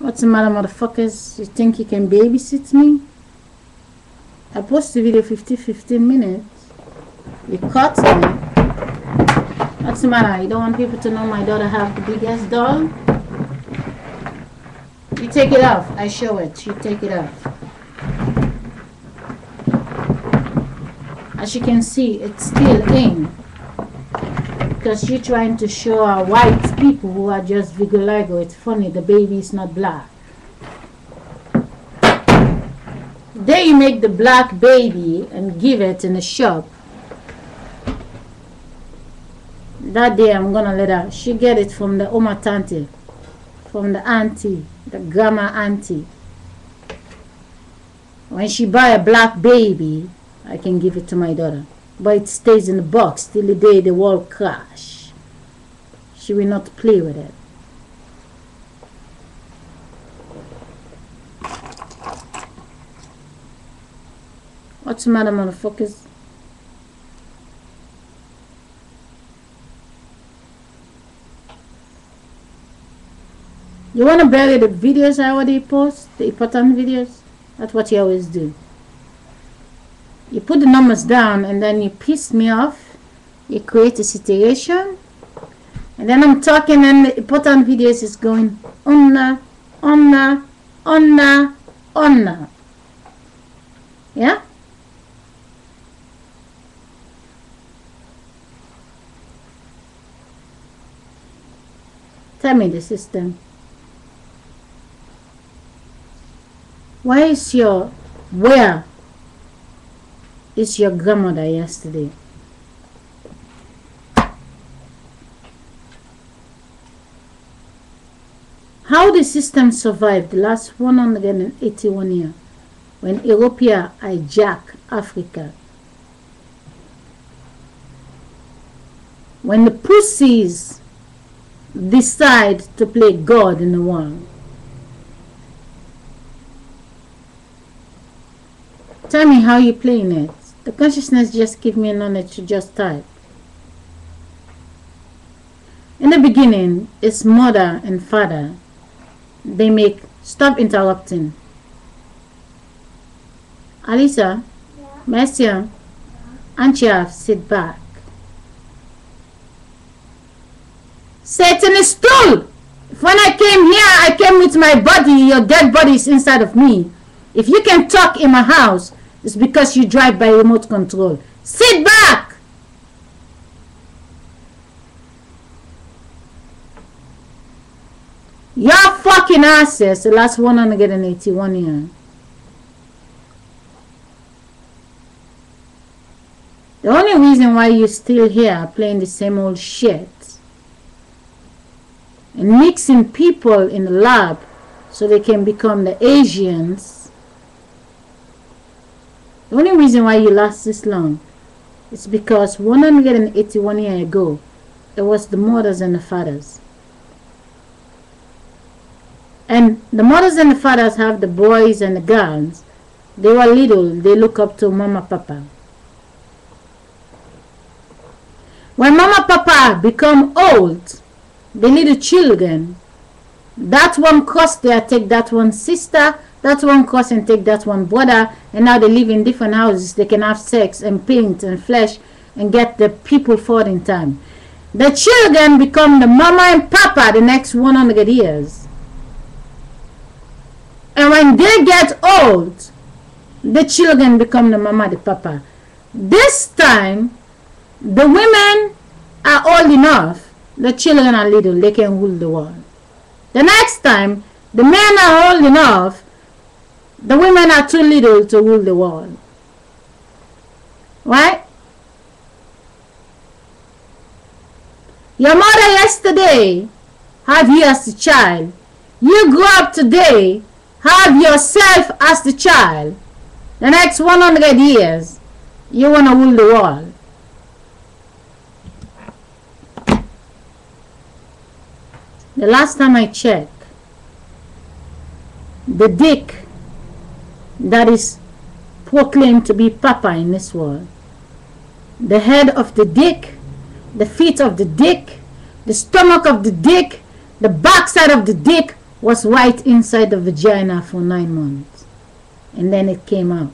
What's the matter, motherfuckers? You think you can babysit me? I post the video 15 minutes. You cut me. What's the matter? You don't want people to know my daughter have the biggest doll? You take it off. I show it. You take it off. As you can see, it's still in. Because you're trying to show our white people who are just vigiligo. It's funny, the baby is not black. There you make the black baby and give it in the shop. That day I'm gonna let her, she get it from the Oma Tante, from the auntie, the grandma auntie. When she buy a black baby, I can give it to my daughter. But it stays in the box till the day the world crash. She will not play with it. What's the matter, motherfuckers? You want to bury the videos I already post? The important videos? That's what you always do. You put the numbers down and then you piss me off. You create a situation. And then I'm talking and the important videos is going onna. Yeah? Tell me the system. Where is your grandmother yesterday? How the system survived the last 181 years when Europe hijacked Africa? When the pussies decide to play God in the world. Tell me how you playing it. The consciousness just give me a knowledge to just type. In the beginning, it's mother and father. They make, stop interrupting. Alisa, yeah. Monsieur, Anchiaf, sit back. Sit in the stool. When I came here, I came with my body. Your dead body is inside of me. If you can talk in my house, it's because you drive by remote control. Sit back! Your fucking asses the last 181 years. The only reason why you're still here playing the same old shit and mixing people in the lab so they can become the Asians. The only reason why you last this long is because 181 years ago, it was the mothers and the fathers. And the mothers and the fathers have the boys and the girls. They were little, they look up to mama, papa. When mama, papa become old, the little children, that one cross there take that one sister, that one cross and take that one brother, and now they live in different houses. They can have sex and paint and flesh and get the people forward in time. The children become the mama and papa the next 100 years. And when they get old, the children become the mama, the papa. This time, the women are old enough, the children are little, they can rule the world. The next time, the men are old enough, the women are too little to rule the world. Right? Your mother yesterday had you as a child. You grew up today, have yourself as the child. The next 100 years, you want to rule the world. The last time I checked, the dick that is proclaimed to be papa in this world, the head of the dick, the feet of the dick, the stomach of the dick, the backside of the dick, was right inside the vagina for 9 months, and then it came out.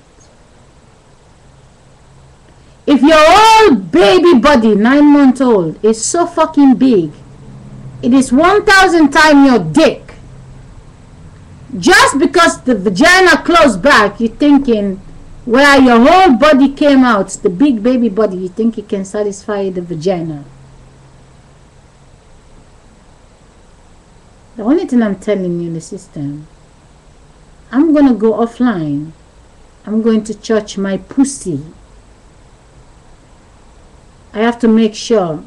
If your whole baby body, 9 months old, is so fucking big, it is 1,000 times your dick. Just because the vagina closed back, you're thinking, where your whole body came out, the big baby body, you think it can satisfy the vagina. The only thing I'm telling you in the system, I'm going to go offline. I'm going to touch my pussy. I have to make sure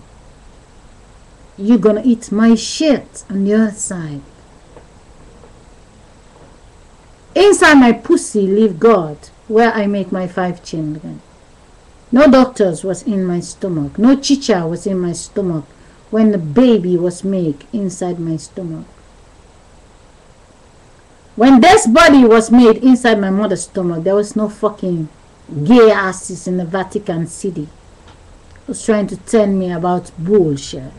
you're going to eat my shit on the other side. Inside my pussy live God, where I make my 5 children. No doctors was in my stomach. No chicha was in my stomach when the baby was made inside my stomach. When this body was made inside my mother's stomach, there was no fucking gay asses in the Vatican City who's trying to tell me about bullshit.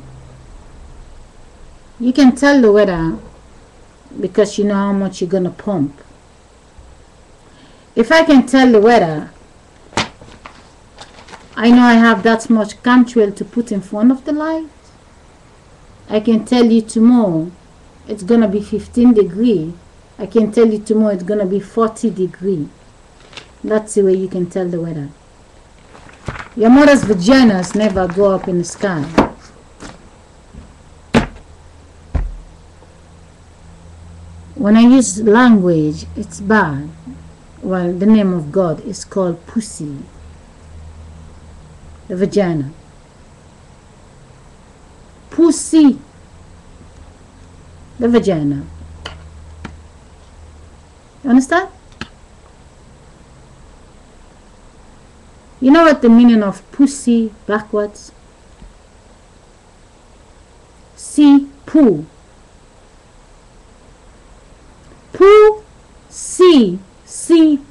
You can tell the weather because you know how much you're gonna pump. If I can tell the weather, I know I have that much chemtrail to put in front of the light. I can tell you tomorrow it's gonna be 15 degrees. I can tell you tomorrow it's gonna be 40 degrees. That's the way you can tell the weather. Your mother's vaginas never go up in the sky. When I use language, it's bad. Well, the name of God is called pussy. The vagina. Pussy. The vagina. You understand? You know what the meaning of pussy backwards? See, poo. Poo, see,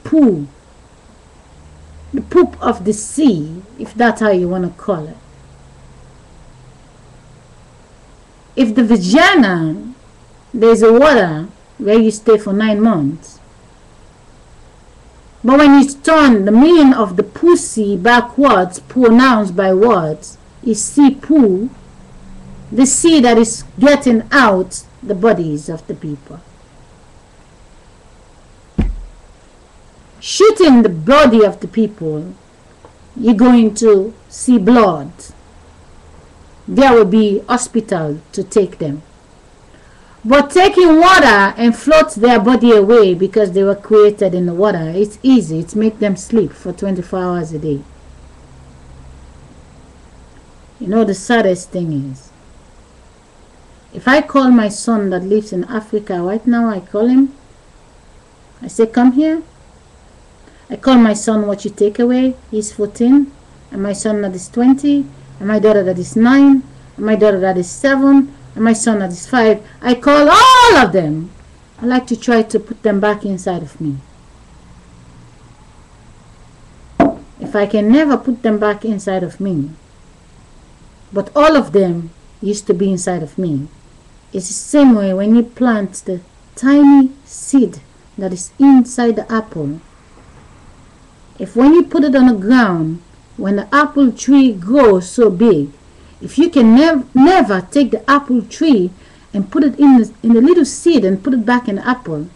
poo. The poop of the sea, if that's how you want to call it. If the vagina, there's a water where you stay for 9 months. But when you turn the meaning of the pussy backwards, pronounced by words, is see poo, the sea that is getting out the bodies of the people. Shooting the body of the people, you're going to see blood. There will be hospital to take them. But taking water and float their body away because they were created in the water, it's easy. It's make them sleep for 24 hours a day. You know the saddest thing is, if I call my son that lives in Africa right now, I call him, I say, come here. I call my son, what you take away? He's 14, and my son that is 20, and my daughter that is 9, and my daughter that is 7, and my son that is 5. I call all of them. I like to try to put them back inside of me. If I can never put them back inside of me, but all of them used to be inside of me, it's the same way when you plant the tiny seed that is inside the apple. If when you put it on the ground, when the apple tree grows so big, if you can never take the apple tree and put it in the little seed and put it back in the apple,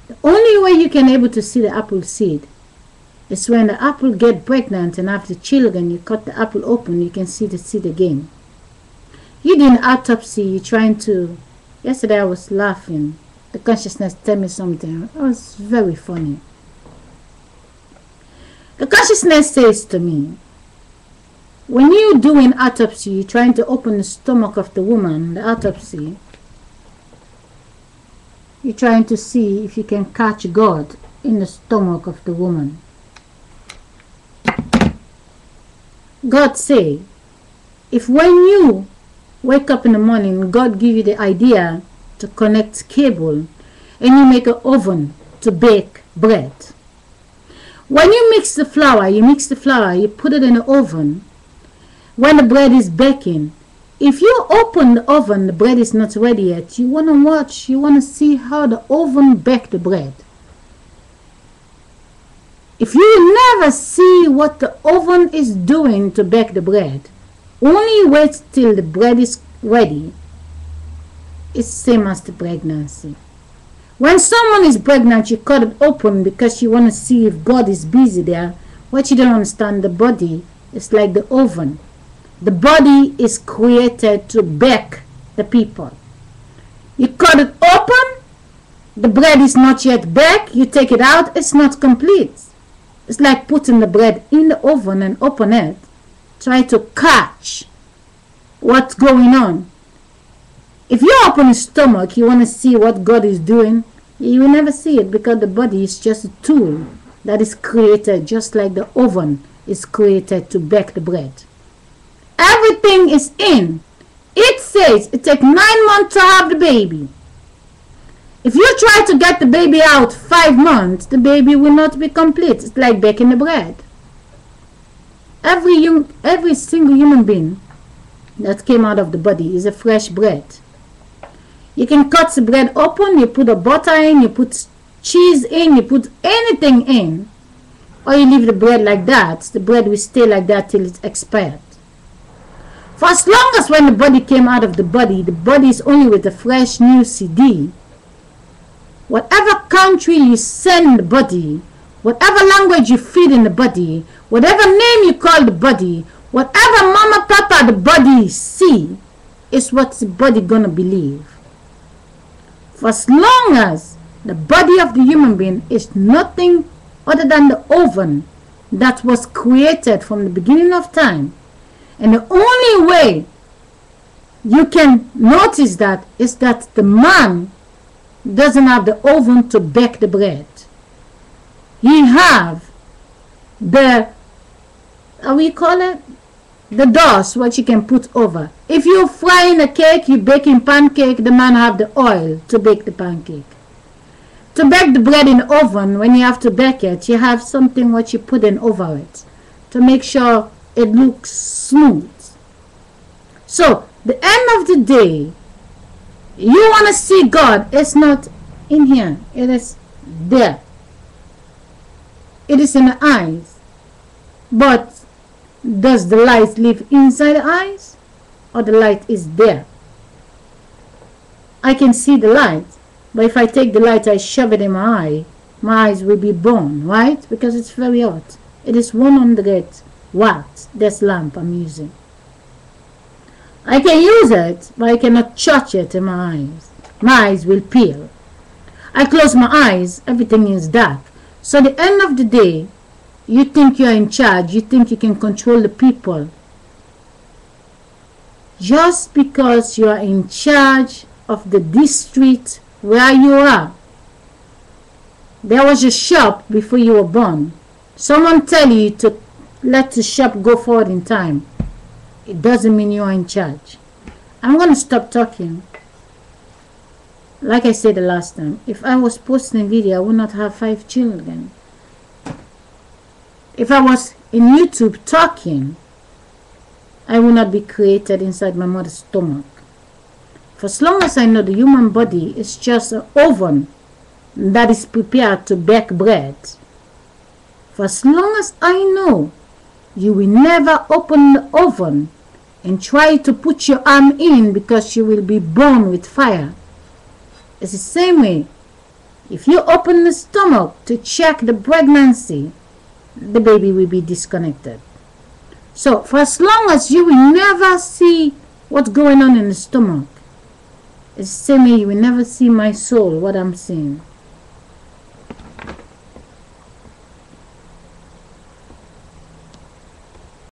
the only way you can able to see the apple seed is when the apple get pregnant and have the children, you cut the apple open, you can see the seed again. You did an autopsy, you're trying to, yesterday I was laughing, the consciousness tell me something, it was very funny. The consciousness says to me, when you do an autopsy, you're trying to open the stomach of the woman, the autopsy, you're trying to see if you can catch God in the stomach of the woman. God say, if when you wake up in the morning, God give you the idea to connect cable and you make an oven to bake bread. When you mix the flour, you put it in the oven. When the bread is baking, If you open the oven, the bread is not ready yet. You want to watch, you want to see how the oven baked the bread. If you never see what the oven is doing to bake the bread, only wait till the bread is ready, it's same as the pregnancy. When someone is pregnant, you cut it open because you want to see if God is busy there. What you don't understand, the body is like the oven. The body is created to bake the people. You cut it open, the bread is not yet baked, you take it out, it's not complete. It's like putting the bread in the oven and open it. Try to catch what's going on. If you open his stomach, you want to see what God is doing, you will never see it because the body is just a tool that is created just like the oven is created to bake the bread. Everything is in. It says it takes 9 months to have the baby. If you try to get the baby out 5 months, the baby will not be complete. It's like baking the bread. Every single human being that came out of the body is a fresh bread. You can cut the bread open, you put a butter in, you put cheese in, you put anything in, or you leave the bread like that. The bread will stay like that till it's expired. For as long as when the body came out of the body is only with a fresh new CD. Whatever country you send the body, whatever language you feed in the body, whatever name you call the body, whatever mama, papa the body see, is what the body gonna believe. For as long as the body of the human being is nothing other than the oven that was created from the beginning of time, and the only way you can notice that is that the man doesn't have the oven to bake the bread. He have the, how we call it? The dust, what you can put over. If you frying a cake, you baking pancake, the man have the oil to bake the pancake. To bake the bread in the oven, when you have to bake it, you have something what you put in over it to make sure it looks smooth. So, the end of the day, you want to see God, it's not in here, it is there. It is in the eyes. But does the light live inside the eyes, or the light is there? I can see the light, but if I take the light, I shove it in my eyes will be burned, right? Because it's very hot. It is 100 watts, this lamp I'm using. I can use it, but I cannot touch it in my eyes. My eyes will peel. I close my eyes, everything is dark. So at the end of the day, you think you're in charge, you think you can control the people. Just because you are in charge of the district where you are. There was a shop before you were born. Someone tell you to let the shop go forward in time. It doesn't mean you are in charge. I'm going to stop talking. Like I said the last time, if I was posting a video, I would not have 5 children. If I was in YouTube talking, I will not be created inside my mother's stomach. For as long as I know the human body is just an oven that is prepared to bake bread, for as long as I know, you will never open the oven and try to put your arm in because you will be burned with fire. It's the same way. If you open the stomach to check the pregnancy, the baby will be disconnected. So for as long as you will never see what's going on in the stomach, it's the same way you will never see my soul, what I'm seeing.